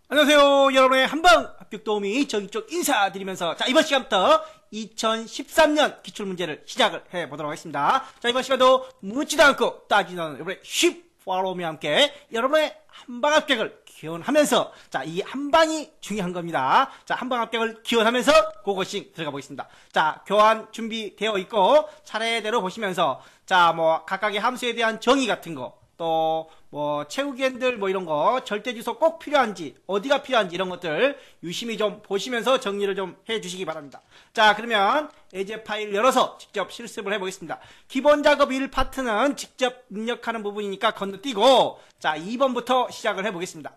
안녕하세요. 여러분의 한방 합격 도우미 정익쪽 인사드리면서 이번 시간부터 2013년 기출문제를 시작을 해보도록 하겠습니다. 이번 시간도 묻지도 않고 따지도 않는 여러분의 쉽 팔로우와 함께 여러분의 한방 합격을 기원하면서 이 한방이 중요한 겁니다. 한방 합격을 기원하면서 고고싱 들어가 보겠습니다. 교환 준비되어 있고 차례대로 보시면서 각각의 함수에 대한 정의 같은 거, 또 채우기엔들 이런 거, 절대주소 꼭 필요한지, 어디가 필요한지 이런 것들 유심히 좀 보시면서 정리를 좀 해주시기 바랍니다. 그러면 예제 파일 열어서 직접 실습을 해보겠습니다. 기본 작업 1파트는 직접 입력하는 부분이니까 건너뛰고 2번부터 시작을 해보겠습니다.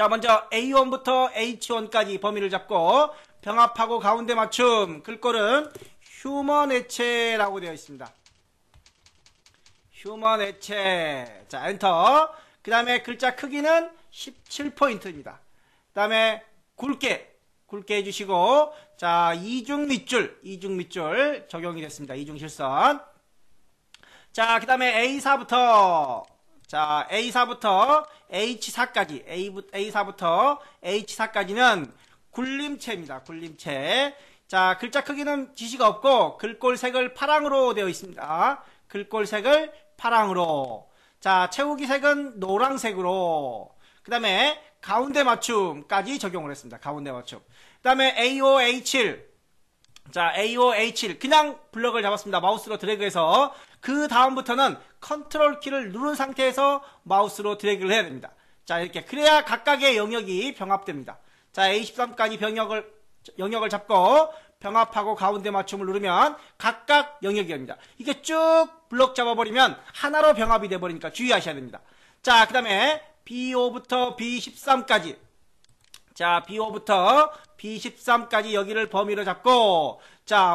먼저 A1부터 H1까지 범위를 잡고 병합하고 가운데 맞춤, 글꼴은 휴먼 액체라고 되어 있습니다. 휴먼 액체. 엔터. 그 다음에 글자 크기는 17포인트입니다. 그 다음에 굵게 해주시고, 이중 밑줄 적용이 됐습니다. 이중 실선. 그 다음에 A4부터 H4까지, A4부터 H4까지는 굴림체입니다. 굴림체. 글자 크기는 지시가 없고, 글꼴색을 파랑으로 되어 있습니다. 글꼴색을 파랑으로. 채우기 색은 노란색으로. 그 다음에 가운데 맞춤까지 적용을 했습니다. 가운데 맞춤. 그 다음에 A5, A7. A5, A7. 그냥 블럭을 잡았습니다. 마우스로 드래그해서. 그 다음부터는 컨트롤 키를 누른 상태에서 마우스로 드래그를 해야 됩니다. 이렇게. 그래야 각각의 영역이 병합됩니다. A13까지 영역을 잡고 병합하고 가운데 맞춤을 누르면 각각 영역이 됩니다. 이게 쭉 블럭 잡아버리면 하나로 병합이 돼버리니까 주의하셔야 됩니다. 그 다음에 B5부터 B13까지. B5부터 B13까지 여기를 범위로 잡고,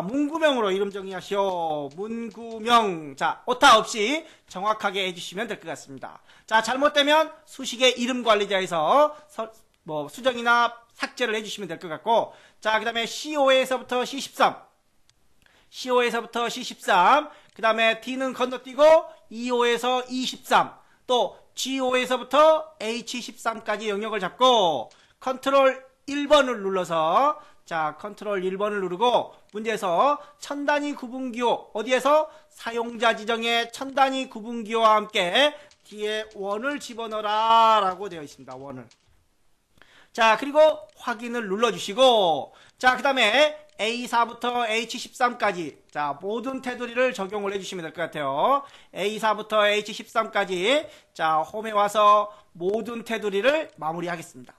문구명으로 이름 정리하시오. 문구명. 오타 없이 정확하게 해주시면 될 것 같습니다. 잘못되면 수식의 이름 관리자에서 수정이나 삭제를 해주시면 될 것 같고, 그 다음에 C5에서부터 C13. C5에서부터 C13. 그 다음에 D는 건너뛰고, E5에서 E13. 또 G5에서부터 H13까지 영역을 잡고, 컨트롤 1번을 눌러서, 컨트롤 1번을 누르고, 문제에서 천 단위 구분기호, 어디에서? 사용자 지정의 천 단위 구분기호와 함께 뒤에 원을 집어넣어라 라고 되어 있습니다. 원을. 그리고 확인을 눌러주시고, 그 다음에 A4부터 H13까지, 모든 테두리를 적용을 해주시면 될 것 같아요. A4부터 H13까지, 홈에 와서 모든 테두리를 마무리하겠습니다.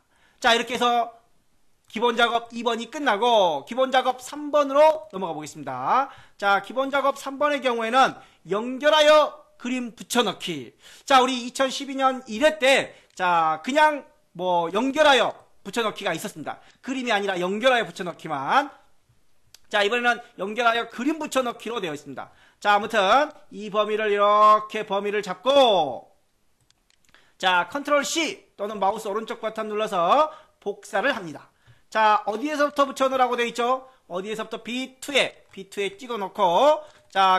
이렇게 해서 기본 작업 2번이 끝나고, 기본 작업 3번으로 넘어가 보겠습니다. 기본 작업 3번의 경우에는 연결하여 그림 붙여넣기. 우리 2012년 1회 때, 그냥 연결하여 붙여넣기가 있었습니다. 그림이 아니라 연결하여 붙여넣기만. 이번에는 연결하여 그림 붙여넣기로 되어 있습니다. 아무튼 이 범위를 이렇게 범위를 잡고, 컨트롤 C 또는 마우스 오른쪽 버튼 눌러서 복사를 합니다. 어디에서부터 붙여넣으라고 되어 있죠? 어디에서부터 B2에 찍어놓고,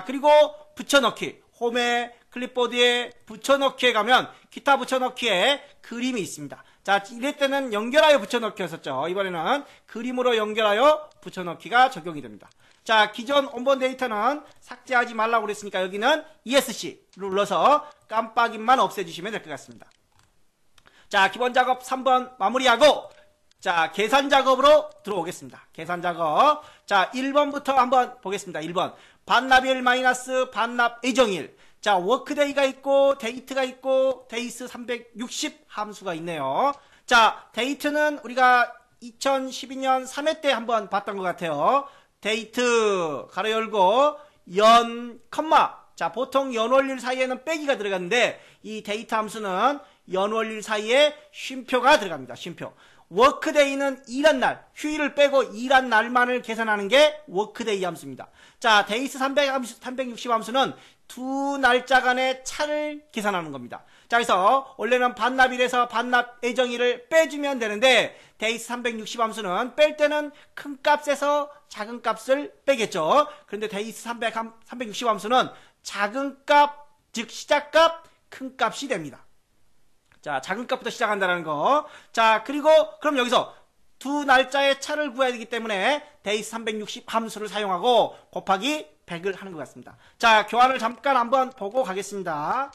그리고 붙여넣기. 홈에 클립보드에 붙여넣기에 가면 기타 붙여넣기에 그림이 있습니다. 이럴 때는 연결하여 붙여넣기였었죠. 이번에는 그림으로 연결하여 붙여넣기가 적용이 됩니다. 기존 온본 데이터는 삭제하지 말라고 그랬으니까 여기는 ESC 눌러서 깜빡임만 없애주시면 될 것 같습니다. 기본 작업 3번 마무리하고, 계산 작업으로 들어오겠습니다. 계산 작업. 1번부터 한번 보겠습니다. 1번. 반납일 마이너스 반납 예정일. 워크데이가 있고, 데이트가 있고, 데이스 360 함수가 있네요. 데이트는 우리가 2012년 3회 때 한번 봤던 것 같아요. 데이트, 가로 열고, 컴마. 보통 연월일 사이에는 빼기가 들어갔는데, 이 데이트 함수는 연월일 사이에 쉼표가 들어갑니다. 쉼표. 워크데이는 일한 날, 휴일을 빼고 일한 날만을 계산하는 게 워크데이 함수입니다. 데이스 360 함수는 두 날짜 간의 차를 계산하는 겁니다. 그래서 원래는 반납일에서 반납 예정일을 빼주면 되는데, 데이스 360 함수는 뺄 때는 큰 값에서 작은 값을 빼겠죠. 그런데 데이스 360 함수는 작은 값, 즉 시작값, 큰 값이 됩니다. 자, 작은 값부터 시작한다는 거. 자, 그리고 그럼 여기서 두 날짜의 차를 구해야 되기 때문에 데이스 360 함수를 사용하고 곱하기 100을 하는 것 같습니다. 자, 교환을 잠깐 한번 보고 가겠습니다.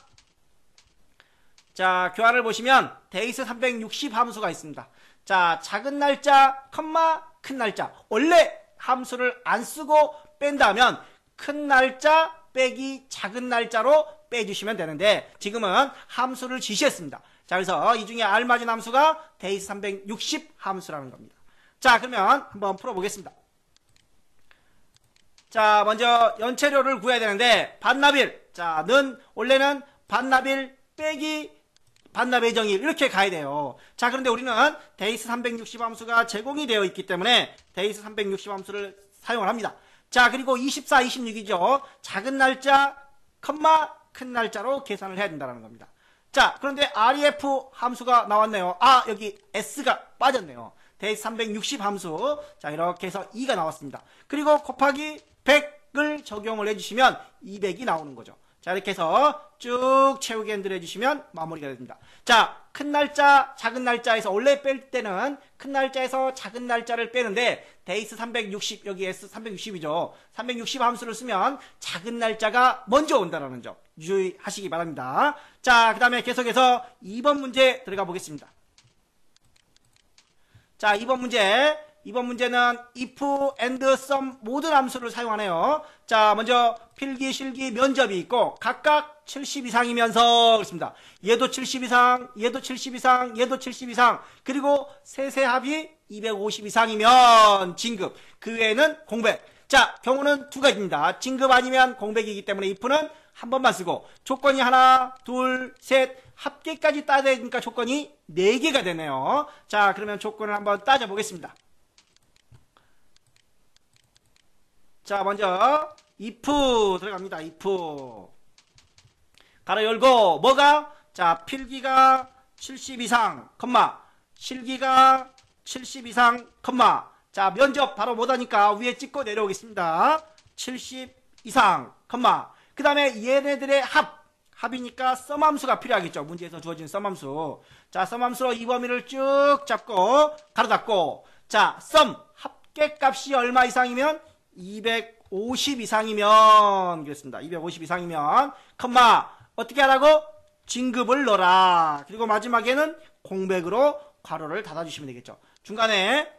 자, 교환을 보시면 데이스 360 함수가 있습니다. 자, 작은 날짜, 컴마, 큰 날짜. 원래 함수를 안 쓰고 뺀다면 큰 날짜 빼기 작은 날짜로 빼주시면 되는데 지금은 함수를 지시했습니다. 자, 그래서 이 중에 알맞은 함수가 데이스 360 함수라는 겁니다. 자, 그러면 한번 풀어보겠습니다. 자, 먼저 연체료를 구해야 되는데 반납일. 자, 원래는 반납일 빼기 반납 예정일 이렇게 가야 돼요. 자, 그런데 우리는 데이스 360 함수가 제공이 되어 있기 때문에 데이스 360 함수를 사용을 합니다. 자, 그리고 24, 26이죠. 작은 날짜, 컴마, 큰 날짜로 계산을 해야 된다는 겁니다. 자, 그런데 REF 함수가 나왔네요. 아, 여기 S가 빠졌네요. 데이스 360 함수. 자, 이렇게 해서 2가 나왔습니다. 그리고 곱하기 100을 적용을 해주시면 200이 나오는 거죠. 자, 이렇게 해서 쭉 채우기 엔드를 해주시면 마무리가 됩니다. 자, 큰 날짜, 작은 날짜에서 원래 뺄 때는 큰 날짜에서 작은 날짜를 빼는데 데이스 360, 여기 S 360이죠. 360 함수를 쓰면 작은 날짜가 먼저 온다는 점 유의하시기 바랍니다. 자, 그 다음에 계속해서 2번 문제 들어가 보겠습니다. 자, 2번 문제는 if, and, sum 모든 함수를 사용하네요. 자, 먼저 필기, 실기, 면접이 있고 각각 70 이상이면서 그렇습니다. 얘도 70 이상, 얘도 70 이상, 얘도 70 이상, 그리고 세세 합이 250 이상이면 진급, 그 외에는 공백. 자, 경우는 두 가지입니다. 진급 아니면 공백이기 때문에 if는 한 번만 쓰고 조건이 하나, 둘, 셋, 합계까지 따져야 되니까 조건이 4개가 되네요. 자, 그러면 조건을 한번 따져보겠습니다. 자, 먼저 if 들어갑니다. if 가로 열고 뭐가? 자, 필기가 70 이상, 컴마, 실기가 70 이상, 컴마. 자, 면접 바로 못하니까 위에 찍고 내려오겠습니다. 70 이상, 컴마. 그 다음에 얘네들의 합이니까 썸함수가 필요하겠죠. 문제에서 주어진 썸함수. 자, 썸함수로 이 범위를 쭉 잡고 가로 닫고, 자, 썸 합계값이 얼마 이상이면 250 이상이면 그렇습니다. 250 이상이면 컴마 어떻게 하라고? 진급을 넣어라. 그리고 마지막에는 공백으로 괄호를 닫아주시면 되겠죠. 중간에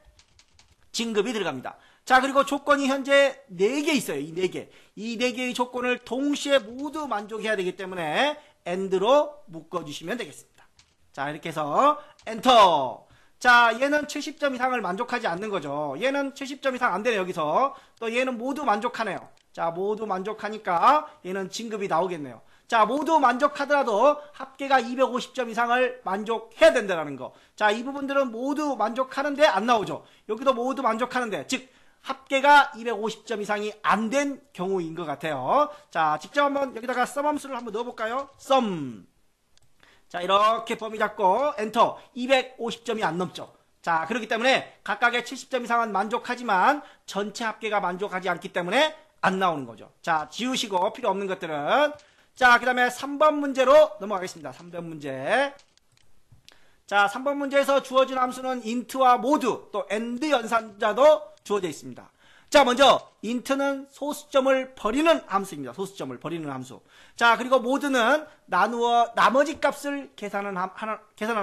진급이 들어갑니다. 자, 그리고 조건이 현재 4개 있어요. 이 4개. 이 4개의 조건을 동시에 모두 만족해야 되기 때문에 AND로 묶어주시면 되겠습니다. 자, 이렇게 해서 엔터. 자, 얘는 70점 이상을 만족하지 않는 거죠. 얘는 70점 이상 안 되네요, 여기서. 또 얘는 모두 만족하네요. 자, 모두 만족하니까 얘는 진급이 나오겠네요. 자, 모두 만족하더라도 합계가 250점 이상을 만족해야 된다는 거. 자, 이 부분들은 모두 만족하는데 안 나오죠. 여기도 모두 만족하는데, 즉 합계가 250점 이상이 안 된 경우인 것 같아요. 자, 직접 한번 여기다가 썸함수를 한번 넣어볼까요? 썸. 자, 이렇게 범위 잡고 엔터. 250점이 안 넘죠. 자, 그렇기 때문에 각각의 70점 이상은 만족하지만 전체 합계가 만족하지 않기 때문에 안 나오는 거죠. 자, 지우시고 필요 없는 것들은. 자, 그 다음에 3번 문제로 넘어가겠습니다. 3번 문제. 자, 3번 문제에서 주어진 함수는 int와 모두 또 and 연산자도 주어져 있습니다. 자, 먼저 int는 소수점을 버리는 함수입니다. 소수점을 버리는 함수. 자, 그리고 모두는 나누어 나머지 값을 계산하는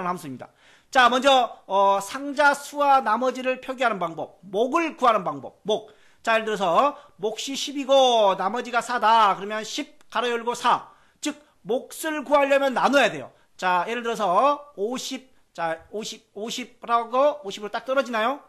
함수입니다. 자, 먼저 상자 수와 나머지를 표기하는 방법, 목을 구하는 방법. 목. 자, 예를 들어서 몫이 10이고 나머지가 4다. 그러면 10 가로 열고 4. 즉 몫을 구하려면 나눠야 돼요. 자, 예를 들어서 50. 자, 50라고 50으로 딱 떨어지나요?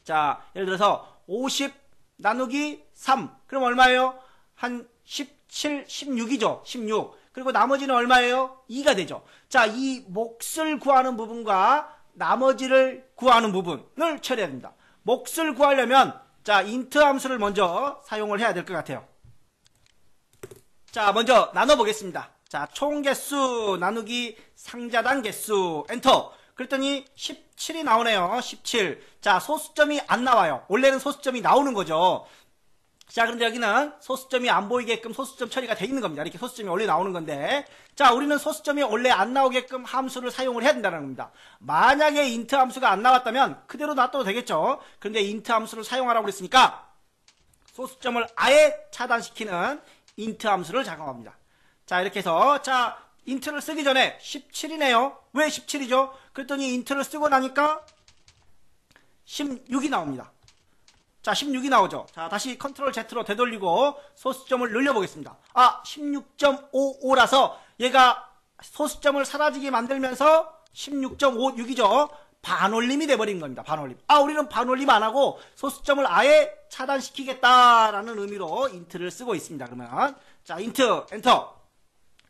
자, 예를 들어서 50 나누기 3. 그럼 얼마예요? 한 17, 16이죠. 16. 그리고 나머지는 얼마예요? 2가 되죠. 자, 이 몫을 구하는 부분과 나머지를 구하는 부분을 처리해야 됩니다. 몫을 구하려면 자, int 함수를 먼저 사용을 해야 될 것 같아요. 자, 먼저 나눠보겠습니다. 자, 총 개수 나누기 상자당 개수 엔터. 그랬더니 17이 나오네요. 17. 자, 소수점이 안 나와요. 원래는 소수점이 나오는 거죠. 자, 그런데 여기는 소수점이 안 보이게끔 소수점 처리가 돼 있는 겁니다. 이렇게 소수점이 원래 나오는 건데, 자, 우리는 소수점이 원래 안 나오게끔 함수를 사용을 해야 된다는 겁니다. 만약에 int 함수가 안 나왔다면 그대로 놔둬도 되겠죠. 그런데 int 함수를 사용하라고 그랬으니까 소수점을 아예 차단시키는 int 함수를 작성합니다. 자, 이렇게 해서, 자, int를 쓰기 전에 17이네요. 왜 17이죠? 그랬더니 int를 쓰고 나니까 16이 나옵니다. 자, 16이 나오죠. 자, 다시 컨트롤 Z로 되돌리고 소수점을 늘려보겠습니다. 아, 16.55라서 얘가 소수점을 사라지게 만들면서 16.56이죠. 반올림이 돼버린 겁니다. 반올림. 아, 우리는 반올림 안 하고 소수점을 아예 차단시키겠다라는 의미로 int를 쓰고 있습니다. 그러면 자, int 엔터.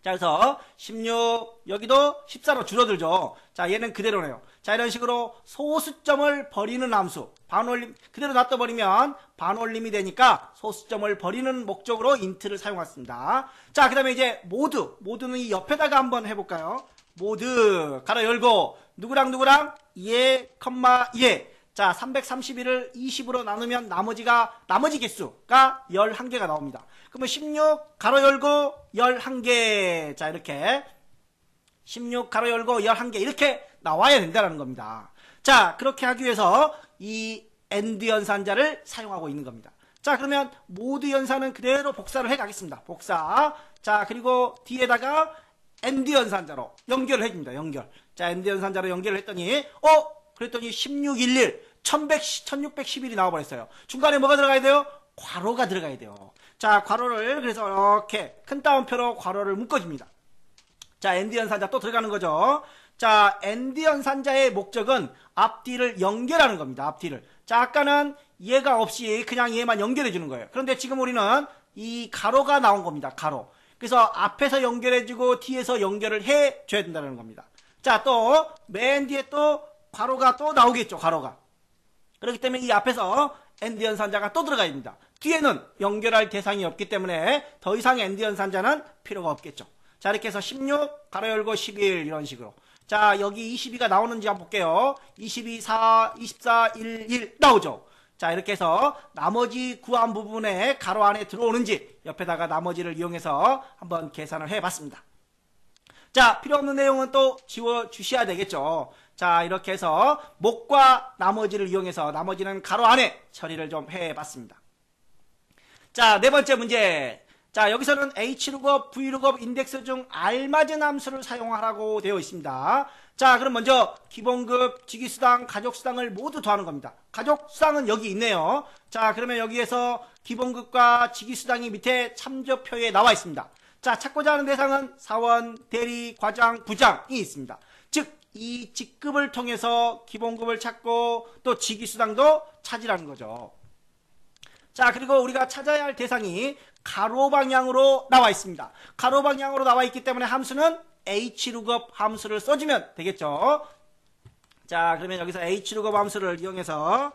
자, 그래서 16 여기도 14로 줄어들죠. 자, 얘는 그대로네요. 자, 이런 식으로 소수점을 버리는 함수, 반올림 그대로 놔둬버리면 반올림이 되니까 소수점을 버리는 목적으로 int를 사용했습니다. 자, 그 다음에 이제 모드는 이 옆에다가 한번 해볼까요? 모드 가로 열고 누구랑 2에 컴마 2에 자, 331을 20으로 나누면 나머지 개수가 11개가 나옵니다. 그러면 16 가로 열고 11개. 자, 이렇게 16 가로 열고 11개 이렇게 나와야 된다는 겁니다. 자, 그렇게 하기 위해서 이 AND 연산자를 사용하고 있는 겁니다. 자, 그러면 모드 연산은 그대로 복사를 해 가겠습니다. 복사. 자, 그리고 뒤에다가 AND 연산자로 연결을 해줍니다. 연결. 자, AND 연산자로 연결을 했더니 그랬더니 1611 1611이 나와버렸어요. 중간에 뭐가 들어가야 돼요? 괄호가 들어가야 돼요. 자, 괄호를 그래서 이렇게 큰 따옴표로 괄호를 묶어줍니다. 자, AND 연산자 또 들어가는 거죠. 자, AND 연산자의 목적은 앞뒤를 연결하는 겁니다. 앞뒤를. 자, 아까는 얘가 없이 그냥 얘만 연결해 주는 거예요. 그런데 지금 우리는 이 가로가 나온 겁니다. 가로. 그래서 앞에서 연결해주고 뒤에서 연결을 해줘야 된다는 겁니다. 자, 또 맨 뒤에 또 괄호가 또 나오겠죠. 괄호가. 그렇기 때문에 이 앞에서 AND 연산자가 또 들어가야 됩니다. 뒤에는 연결할 대상이 없기 때문에 더 이상 AND 연산자는 필요가 없겠죠. 자, 이렇게 해서 16 가로 열고 11 이런 식으로. 자, 여기 22가 나오는지 한번 볼게요. 22, 4, 24, 1 나오죠. 자, 이렇게 해서 나머지 구한 부분에 가로 안에 들어오는지 옆에다가 나머지를 이용해서 한번 계산을 해봤습니다. 자, 필요 없는 내용은 또 지워주셔야 되겠죠. 자, 이렇게 해서 목과 나머지를 이용해서 나머지는 가로 안에 처리를 좀 해봤습니다. 자, 네 번째 문제. 자, 여기서는 Hlookup, Vlookup, 인덱스 중 알맞은 함수를 사용하라고 되어 있습니다. 자, 그럼 먼저 기본급, 직위수당, 가족수당을 모두 더하는 겁니다. 가족수당은 여기 있네요. 자, 그러면 여기에서 기본급과 직위수당이 밑에 참조표에 나와 있습니다. 자, 찾고자 하는 대상은 사원, 대리, 과장, 부장이 있습니다. 즉, 이 직급을 통해서 기본급을 찾고 또 직위수당도 찾으라는 거죠. 자, 그리고 우리가 찾아야 할 대상이 가로 방향으로 나와 있습니다. 가로 방향으로 나와 있기 때문에 함수는 Hlookup 함수를 써주면 되겠죠. 자, 그러면 여기서 Hlookup 함수를 이용해서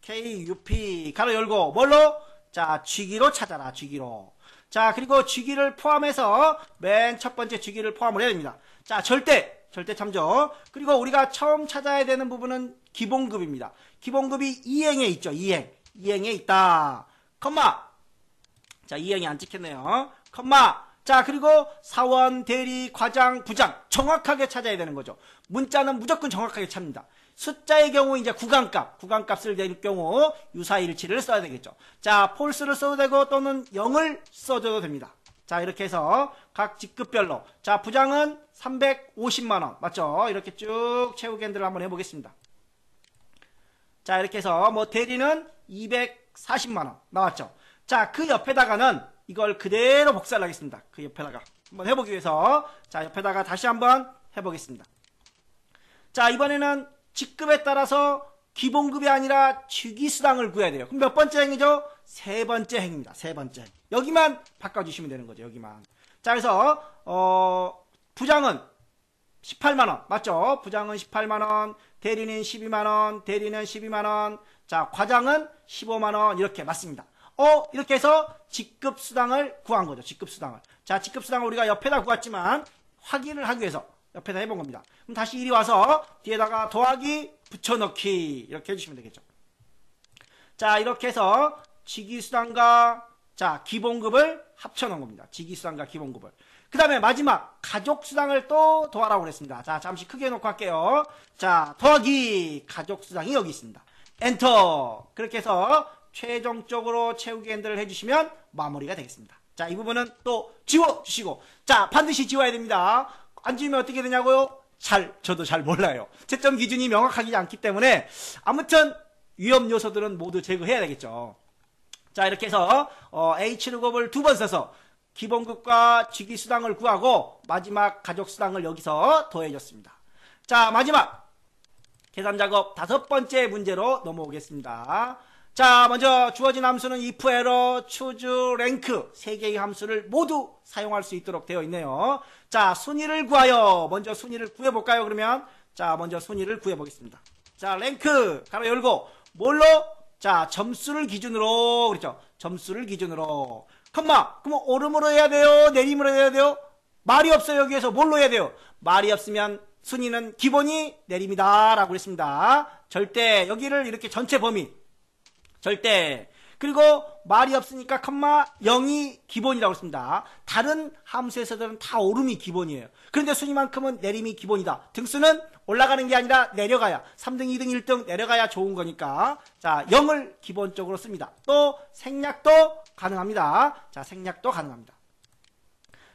HLOOKUP 가로 열고 뭘로? 자, 쥐기로 찾아라. 쥐기로. 자, 그리고 쥐기를 포함해서 맨 첫 번째 쥐기를 포함을 해야 됩니다. 자, 절대 참조. 그리고 우리가 처음 찾아야 되는 부분은 기본급입니다. 기본급이 2행에 있죠. 2행에 있다. 컴마. 자, 2행이 안 찍혔네요. 컴마. 자, 그리고 사원, 대리, 과장, 부장 정확하게 찾아야 되는 거죠. 문자는 무조건 정확하게 찾습니다. 숫자의 경우 이제 구간값을 낼 경우 유사일치를 써야 되겠죠. 자, 폴스를 써도 되고 또는 0을 써줘도 됩니다. 자, 이렇게 해서 각 직급별로. 자, 부장은 350만원. 맞죠? 이렇게 쭉 채우기 핸들을 한번 해보겠습니다. 자, 이렇게 해서 뭐 대리는 240만원 나왔죠. 자, 그 옆에다가는 이걸 그대로 복사를 하겠습니다. 그 옆에다가 한번 해보기 위해서 자, 옆에다가 다시 한번 해보겠습니다. 자, 이번에는 직급에 따라서 기본급이 아니라 직위수당을 구해야 돼요. 그럼 몇 번째 행이죠? 세 번째 행입니다. 세 번째 행. 여기만 바꿔주시면 되는 거죠. 여기만. 자, 그래서 부장은 18만원 맞죠? 부장은 18만원, 대리는 12만원, 대리는 12만원, 자, 과장은 15만원 이렇게 맞습니다. 이렇게 해서 직급수당을 구한 거죠. 직급수당을. 자, 직급수당을 우리가 옆에다 구했지만 확인을 하기 위해서 옆에다 해본 겁니다. 그럼 다시 이리 와서 뒤에다가 더하기 붙여넣기 이렇게 해주시면 되겠죠. 자, 이렇게 해서 직위수당과 자, 기본급을 합쳐놓은 겁니다. 직위수당과 기본급을. 그 다음에 마지막 가족수당을 또 더하라고 그랬습니다. 자, 잠시 크게 해놓고 할게요. 자, 더하기 가족수당이 여기 있습니다. 엔터. 그렇게 해서 최종적으로 채우기 엔터를 해주시면 마무리가 되겠습니다. 자, 이 부분은 또 지워주시고, 자, 반드시 지워야 됩니다. 안 지우면 어떻게 되냐고요? 저도 잘 몰라요. 채점 기준이 명확하지 않기 때문에 아무튼 위험 요소들은 모두 제거해야 되겠죠. 자, 이렇게 해서 H르곱을 2번 써서 기본급과 직위수당을 구하고 마지막 가족수당을 여기서 더해줬습니다. 자, 마지막 계산작업 5번째 문제로 넘어오겠습니다. 자, 먼저 주어진 함수는 if, error, choose, rank 3개의 함수를 모두 사용할 수 있도록 되어 있네요. 자, 순위를 구하여 먼저 순위를 구해볼까요? 그러면 자, 먼저 순위를 구해보겠습니다. 자, rank 가로 열고 뭘로? 자, 점수를 기준으로 그렇죠? 점수를 기준으로 컴마 그럼 오름으로 해야 돼요? 내림으로 해야 돼요? 말이 없어요. 여기에서 뭘로 해야 돼요? 말이 없으면 순위는 기본이 내림이다 라고 했습니다. 절대 여기를 이렇게 전체 범위 절대 그리고 말이 없으니까 컴마 0이 기본이라고 했습니다. 다른 함수에서들은 다 오름이 기본이에요. 그런데 순위만큼은 내림이 기본이다. 등수는 올라가는 게 아니라 내려가야 3등, 2등, 1등 내려가야 좋은 거니까 자 0을 기본적으로 씁니다. 또 생략도 가능합니다. 자 생략도 가능합니다.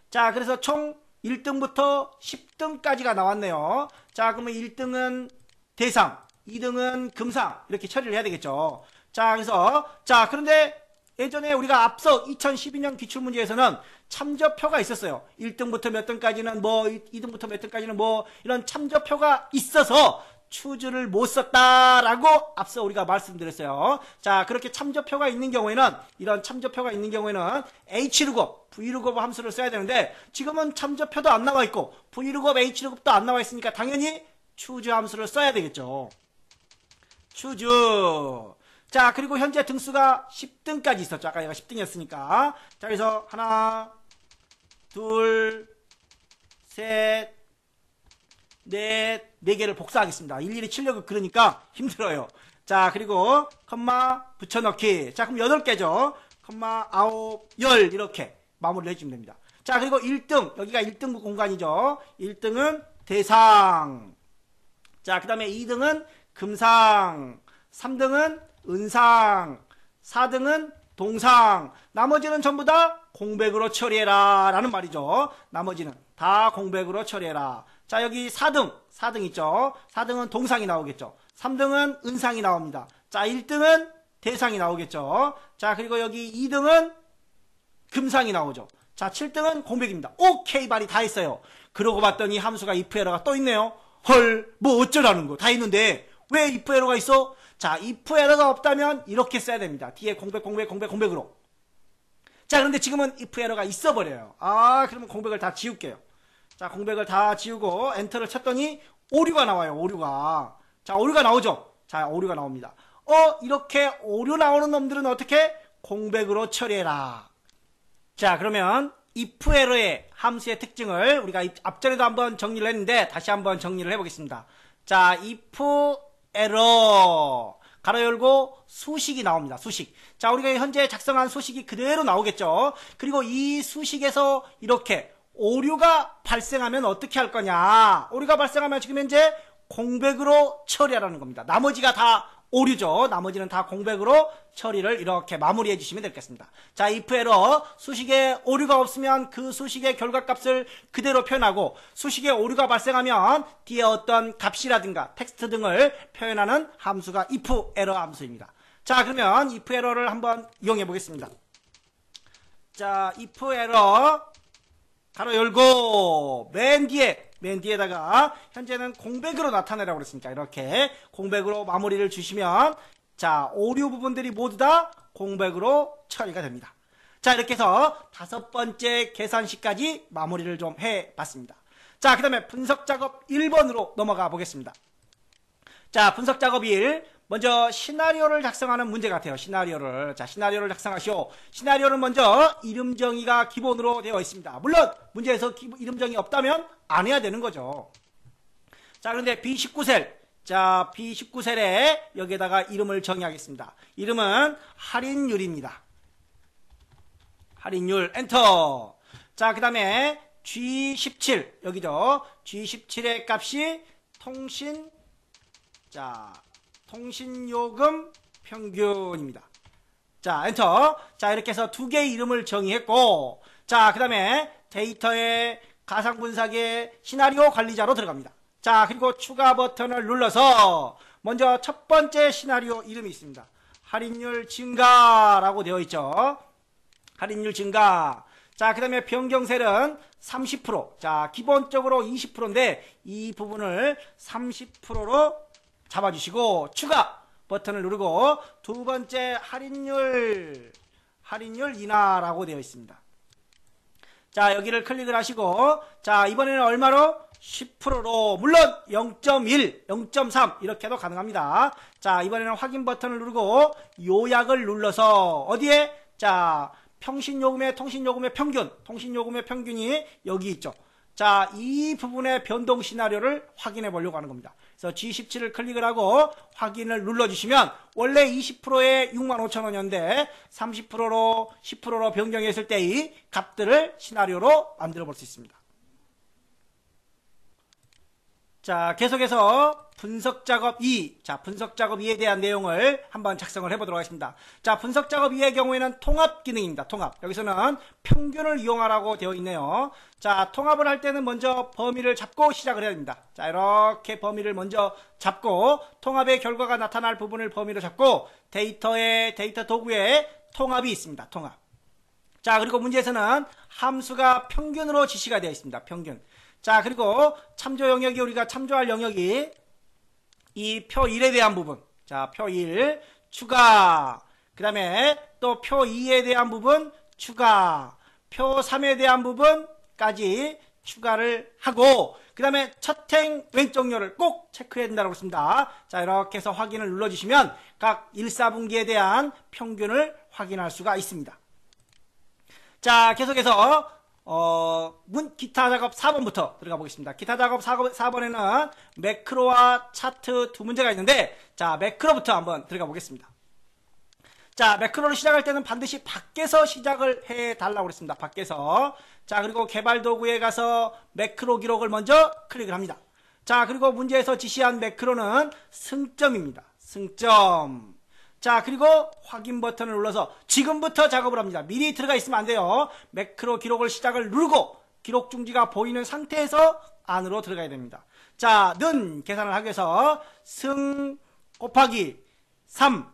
자 그래서 총 1등부터 10등까지가 나왔네요. 자 그러면 1등은 대상, 2등은 금상 이렇게 처리를 해야 되겠죠. 자 그래서 자 그런데 예전에 우리가 앞서 2012년 기출문제에서는 참조표가 있었어요. 1등부터 몇 등까지는 뭐 2등부터 몇 등까지는 뭐 이런 참조표가 있어서 추주를 못 썼다라고 앞서 우리가 말씀드렸어요. 자 그렇게 참조표가 있는 경우에는 이런 참조표가 있는 경우에는 H르곱, V르곱 함수를 써야 되는데 지금은 참조표도 안 나와 있고 V르곱, H르곱도 안 나와 있으니까 당연히 추주 함수를 써야 되겠죠. 추주. 자 그리고 현재 등수가 10등까지 있었죠. 아까 얘가 10등이었으니까. 자 그래서 하나 둘 셋 넷 4개를 복사하겠습니다. 일일이 치려고 그러니까 힘들어요. 자 그리고 컴마 붙여넣기. 자 그럼 8개죠. 컴마 9 10 이렇게 마무리를 해주면 됩니다. 자 그리고 1등 여기가 1등 공간이죠. 1등은 대상. 자 그 다음에 2등은 금상. 3등은 은상, 4등은 동상, 나머지는 전부 다 공백으로 처리해라 라는 말이죠. 나머지는 다 공백으로 처리해라. 자 여기 4등 있죠. 4등은 동상이 나오겠죠. 3등은 은상이 나옵니다. 자 1등은 대상이 나오겠죠. 자 그리고 여기 2등은 금상이 나오죠. 자 7등은 공백입니다. 오케이 말이 다 했어요. 그러고 봤더니 함수가 if 에러가 또 있네요. 헐 뭐 어쩌라는 거 다 있는데 왜 if 에러가 있어? 자, if 에러가 없다면 이렇게 써야 됩니다. 뒤에 공백으로. 자, 그런데 지금은 if 에러가 있어버려요. 아, 그러면 공백을 다 지울게요. 자, 공백을 다 지우고 엔터를 쳤더니 오류가 나와요. 오류가. 자, 오류가 나오죠. 자, 오류가 나옵니다. 이렇게 오류 나오는 놈들은 어떻게? 공백으로 처리해라. 자, 그러면 if 에러의 함수의 특징을 우리가 앞전에도 한번 정리를 했는데 다시 한번 정리를 해보겠습니다. 자, if 에러 가로 열고 수식이 나옵니다. 수식. 자 우리가 현재 작성한 수식이 그대로 나오겠죠. 그리고 이 수식에서 이렇게 오류가 발생하면 어떻게 할 거냐. 오류가 발생하면 지금 현재 공백으로 처리하라는 겁니다. 나머지가 다 오류죠. 나머지는 다 공백으로 처리를 이렇게 마무리해 주시면 되겠습니다. 자, if 에러 수식에 오류가 없으면 그 수식의 결과값을 그대로 표현하고 수식에 오류가 발생하면 뒤에 어떤 값이라든가 텍스트 등을 표현하는 함수가 if 에러 함수입니다. 자, 그러면 if 에러를 한번 이용해 보겠습니다. 자, if 에러 가로 열고 맨 뒤에다가 현재는 공백으로 나타내라고 그랬으니까 이렇게 공백으로 마무리를 주시면 자 오류 부분들이 모두 다 공백으로 처리가 됩니다. 자 이렇게 해서 5번째 계산식까지 마무리를 좀 해봤습니다. 자 그 다음에 분석작업 1번으로 넘어가 보겠습니다. 자 분석작업 1 먼저 시나리오를 작성하는 문제 같아요. 시나리오를 작성하시오. 시나리오는 먼저 이름 정의가 기본으로 되어 있습니다. 물론 문제에서 이름 정의 없다면 안 해야 되는 거죠. 자 그런데 B19셀 자, B19셀에 여기에다가 이름을 정의하겠습니다. 이름은 할인율입니다. 할인율 엔터. 자, 그 다음에 G17 여기죠. G17의 값이 통신요금 평균입니다. 자, 엔터. 자, 이렇게 해서 두 개의 이름을 정의했고, 자, 그 다음에 데이터의 가상분석의 시나리오 관리자로 들어갑니다. 자, 그리고 추가 버튼을 눌러서 먼저 첫 번째 시나리오 이름이 있습니다. 할인율 증가라고 되어 있죠. 할인율 증가. 자, 그 다음에 변경셀은 30%. 자, 기본적으로 20%인데 이 부분을 30%로 잡아주시고 추가 버튼을 누르고 두 번째 할인율 인하라고 되어 있습니다. 자, 여기를 클릭을 하시고 자, 이번에는 얼마로? 10%로 물론 0.1, 0.3 이렇게도 가능합니다. 자, 이번에는 확인 버튼을 누르고 요약을 눌러서 어디에? 자, 통신요금의 평균이 여기 있죠. 자, 이 부분의 변동 시나리오를 확인해 보려고 하는 겁니다. 그래서 G17을 클릭을 하고 확인을 눌러주시면 원래 20%에 65,000원이었는데 30%로 10%로 변경했을 때의 값들을 시나리오로 만들어 볼 수 있습니다. 자, 계속해서 분석작업 2. 자, 분석작업 2에 대한 내용을 한번 작성을 해보도록 하겠습니다. 자, 분석작업 2의 경우에는 통합 기능입니다. 통합. 여기서는 평균을 이용하라고 되어 있네요. 자, 통합을 할 때는 먼저 범위를 잡고 시작을 해야 됩니다. 자, 이렇게 범위를 먼저 잡고 통합의 결과가 나타날 부분을 범위로 잡고 데이터 도구에 통합이 있습니다. 통합. 자, 그리고 문제에서는 함수가 평균으로 지시가 되어 있습니다. 평균. 자, 그리고 참조 영역이 우리가 참조할 영역이 이 표 1에 대한 부분. 자, 표 1 추가. 그 다음에 또 표 2에 대한 부분 추가. 표 3에 대한 부분까지 추가를 하고 그 다음에 첫행 왼쪽료를 꼭 체크해야 된다고 했습니다. 자, 이렇게 해서 확인을 눌러주시면 각 1, 4분기에 대한 평균을 확인할 수가 있습니다. 자, 계속해서 기타 작업 4번부터 들어가 보겠습니다. 기타 작업 4번에는 매크로와 차트 두 문제가 있는데, 자, 매크로부터 한번 들어가 보겠습니다. 자, 매크로를 시작할 때는 반드시 밖에서 시작을 해 달라고 그랬습니다. 밖에서. 자, 그리고 개발 도구에 가서 매크로 기록을 먼저 클릭을 합니다. 자, 그리고 문제에서 지시한 매크로는 승점입니다. 승점. 자, 그리고 확인 버튼을 눌러서 지금부터 작업을 합니다. 미리 들어가 있으면 안 돼요. 매크로 기록을 시작을 누르고 기록 중지가 보이는 상태에서 안으로 들어가야 됩니다. 자, 는 계산을 하기 위해서 승 곱하기 3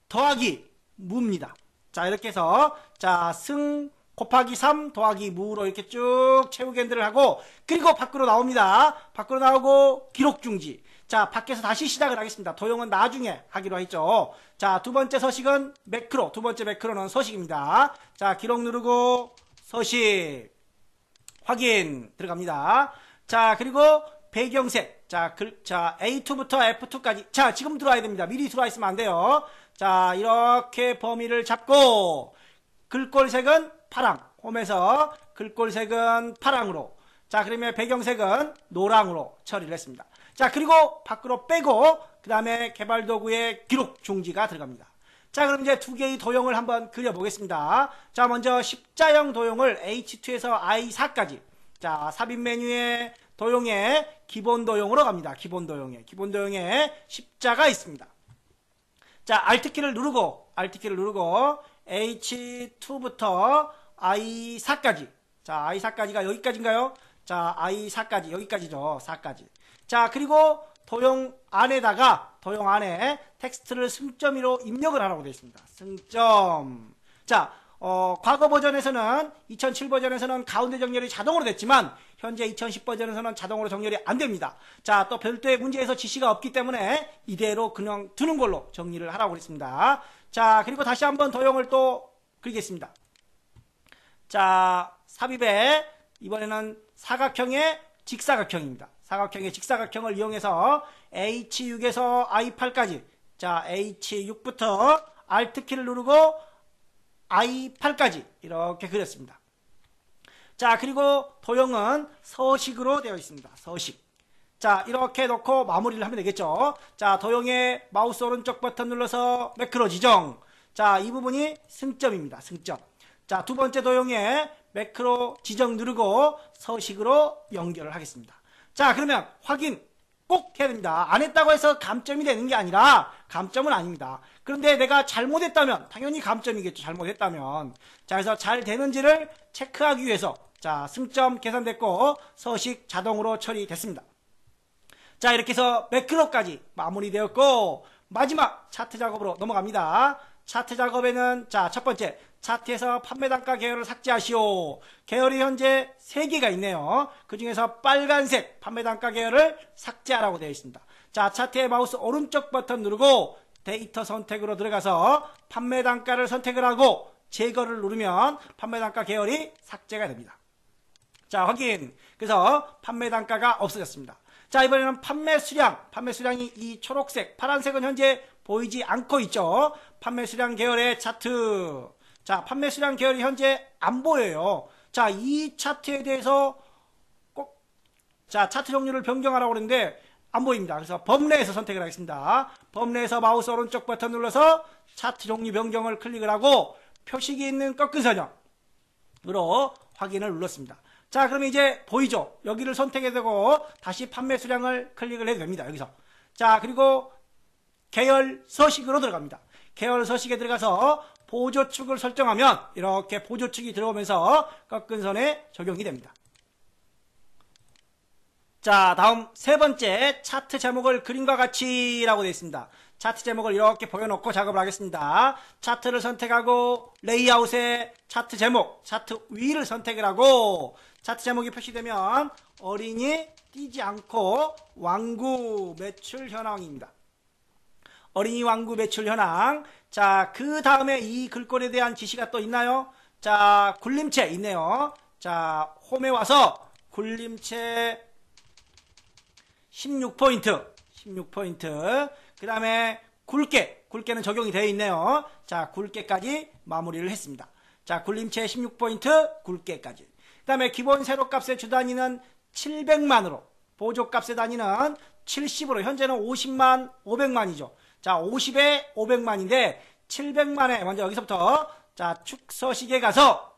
더하기 무입니다. 자, 이렇게 해서 자, 승 곱하기 3 더하기 무로 이렇게 쭉 채우기 엔드를 하고 그리고 밖으로 나옵니다. 밖으로 나오고 기록 중지. 자, 밖에서 다시 시작을 하겠습니다. 도형은 나중에 하기로 했죠. 자, 두 번째 서식은 매크로. 두 번째 매크로는 서식입니다. 자, 기록 누르고 서식. 확인 들어갑니다. 자, 그리고 배경색. 자, A2부터 F2까지. 자, 지금 들어와야 됩니다. 미리 들어와 있으면 안 돼요. 자, 이렇게 범위를 잡고 글꼴색은 파랑. 홈에서 글꼴색은 파랑으로. 자, 그러면 배경색은 노랑으로 처리를 했습니다. 자, 그리고 밖으로 빼고 그 다음에 개발 도구에 기록 중지가 들어갑니다. 자, 그럼 이제 두 개의 도형을 한번 그려보겠습니다. 자, 먼저 십자형 도형을 H2에서 I4까지. 자, 삽입 메뉴의 도형에 기본 도형으로 갑니다. 기본 도형에 십자가 있습니다. 자, Alt키를 누르고 H2부터 I4까지. 자, I4까지가 여기까지인가요? 자, I4까지 여기까지죠. 4까지. 자, 그리고 도형 안에 텍스트를 승점으로 입력을 하라고 되어 있습니다. 승점. 자, 과거 버전에서는 2007 버전에서는 가운데 정렬이 자동으로 됐지만 현재 2010 버전에서는 자동으로 정렬이 안 됩니다. 자, 또 별도의 문제에서 지시가 없기 때문에 이대로 그냥 두는 걸로 정리를 하라고 했습니다. 자, 그리고 다시 한번 도형을 또 그리겠습니다. 자, 삽입에 이번에는 사각형의 직사각형입니다. 사각형의 직사각형을 이용해서 H6에서 I8까지. 자, H6부터 Alt키를 누르고 I8까지 이렇게 그렸습니다. 자, 그리고 도형은 서식으로 되어 있습니다. 서식. 자, 이렇게 놓고 마무리를 하면 되겠죠. 자, 도형의 마우스 오른쪽 버튼 눌러서 매크로 지정. 자, 이 부분이 승점입니다. 승점. 자, 두 번째 도형의 매크로 지정 누르고 서식으로 연결을 하겠습니다. 자, 그러면 확인 꼭 해야 됩니다. 안 했다고 해서 감점이 되는 게 아니라 감점은 아닙니다. 그런데 내가 잘못했다면 당연히 감점이겠죠. 잘못했다면. 자, 그래서 잘 되는지를 체크하기 위해서 자, 승점 계산됐고 서식 자동으로 처리됐습니다. 자, 이렇게 해서 매크로까지 마무리되었고 마지막 차트 작업으로 넘어갑니다. 차트 작업에는 자, 첫 번째 차트에서 판매단가 계열을 삭제하시오. 계열이 현재 3개가 있네요. 그 중에서 빨간색 판매단가 계열을 삭제하라고 되어 있습니다. 자, 차트의 마우스 오른쪽 버튼 누르고 데이터 선택으로 들어가서 판매단가를 선택을 하고 제거를 누르면 판매단가 계열이 삭제가 됩니다. 자, 확인. 그래서 판매단가가 없어졌습니다. 자, 이번에는 판매수량이 이 초록색, 파란색은 현재 보이지 않고 있죠. 판매수량 계열의 차트. 자, 판매수량 계열이 현재 안 보여요. 자, 이 차트에 대해서 꼭, 자, 차트 종류를 변경하라고 그러는데 안 보입니다. 그래서 범례에서 선택을 하겠습니다. 범례에서 마우스 오른쪽 버튼 눌러서 차트 종류 변경을 클릭을 하고 표식이 있는 꺾은 선형으로 확인을 눌렀습니다. 자, 그러면 이제 보이죠? 여기를 선택해야 되고 다시 판매 수량을 클릭을 해도 됩니다. 여기서. 자, 그리고 계열 서식으로 들어갑니다. 계열 서식에 들어가서 보조축을 설정하면 이렇게 보조축이 들어오면서 꺾은 선에 적용이 됩니다. 자, 다음 세 번째 차트 제목을 그림과 같이 라고 되어 있습니다. 차트 제목을 이렇게 보여놓고 작업을 하겠습니다. 차트를 선택하고 레이아웃에 차트 제목, 차트 위를 선택을 하고 차트 제목이 표시되면 어린이 뛰지 않고 왕구 매출 현황입니다. 어린이 왕구 매출 현황. 자, 그 다음에 이 글꼴에 대한 지시가 또 있나요? 자, 굴림체 있네요. 자, 홈에 와서 굴림체 16포인트. 그 다음에 굵게는 적용이 되어 있네요. 자, 굵게까지 마무리를 했습니다. 자, 굴림체 16포인트, 굵게까지. 그 다음에 기본 세로값의 주단위는 700만으로, 보조값의 단위는 70으로, 현재는 50만, 500만이죠. 자, 50에 500만인데, 700만에, 먼저 여기서부터, 자, 축서식에 가서,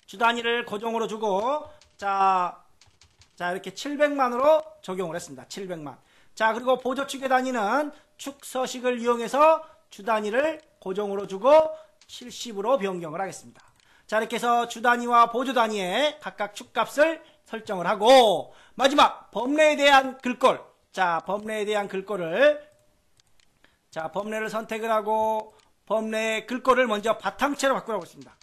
주단위를 고정으로 주고, 자, 이렇게 700만으로 적용을 했습니다. 700만. 자, 그리고 보조축의 단위는 축서식을 이용해서 주단위를 고정으로 주고 70으로 변경을 하겠습니다. 자, 이렇게 해서 주단위와 보조단위에 각각 축값을 설정을 하고 마지막 범례에 대한 글꼴. 자, 범례에 대한 글꼴을 범례를 선택을 하고 범례의 글꼴을 먼저 바탕체로 바꾸라고 했습니다.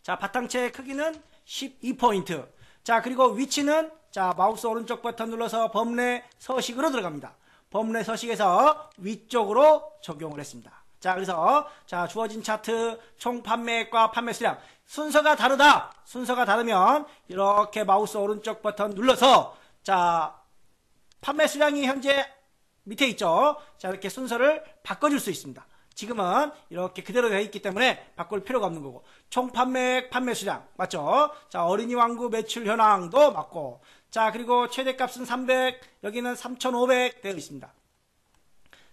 자, 바탕체의 크기는 12포인트. 자, 그리고 위치는 자, 마우스 오른쪽 버튼 눌러서 범례 서식으로 들어갑니다. 범례 서식에서 위쪽으로 적용을 했습니다. 자, 그래서 자, 주어진 차트 총 판매액과 판매 수량 순서가 다르다. 순서가 다르면 이렇게 마우스 오른쪽 버튼 눌러서 자, 판매 수량이 현재 밑에 있죠. 자, 이렇게 순서를 바꿔줄 수 있습니다. 지금은 이렇게 그대로 되어 있기 때문에 바꿀 필요가 없는 거고 총 판매액, 판매 수량 맞죠? 자, 어린이 왕구 매출 현황도 맞고 자, 그리고 최대값은 300, 여기는 3,500 되어 있습니다.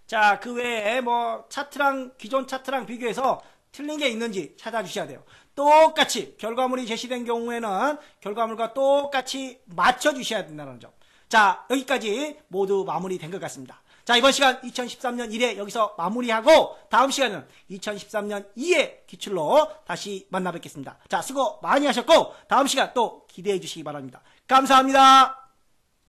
자, 그 외에 뭐 차트랑 기존 차트랑 비교해서 틀린 게 있는지 찾아주셔야 돼요. 똑같이 결과물이 제시된 경우에는 결과물과 똑같이 맞춰주셔야 된다는 점. 자, 여기까지 모두 마무리된 것 같습니다. 자, 이번 시간 2013년 1회 여기서 마무리하고 다음 시간은 2013년 2회 기출로 다시 만나 뵙겠습니다. 자, 수고 많이 하셨고 다음 시간 또 기대해 주시기 바랍니다. 감사합니다.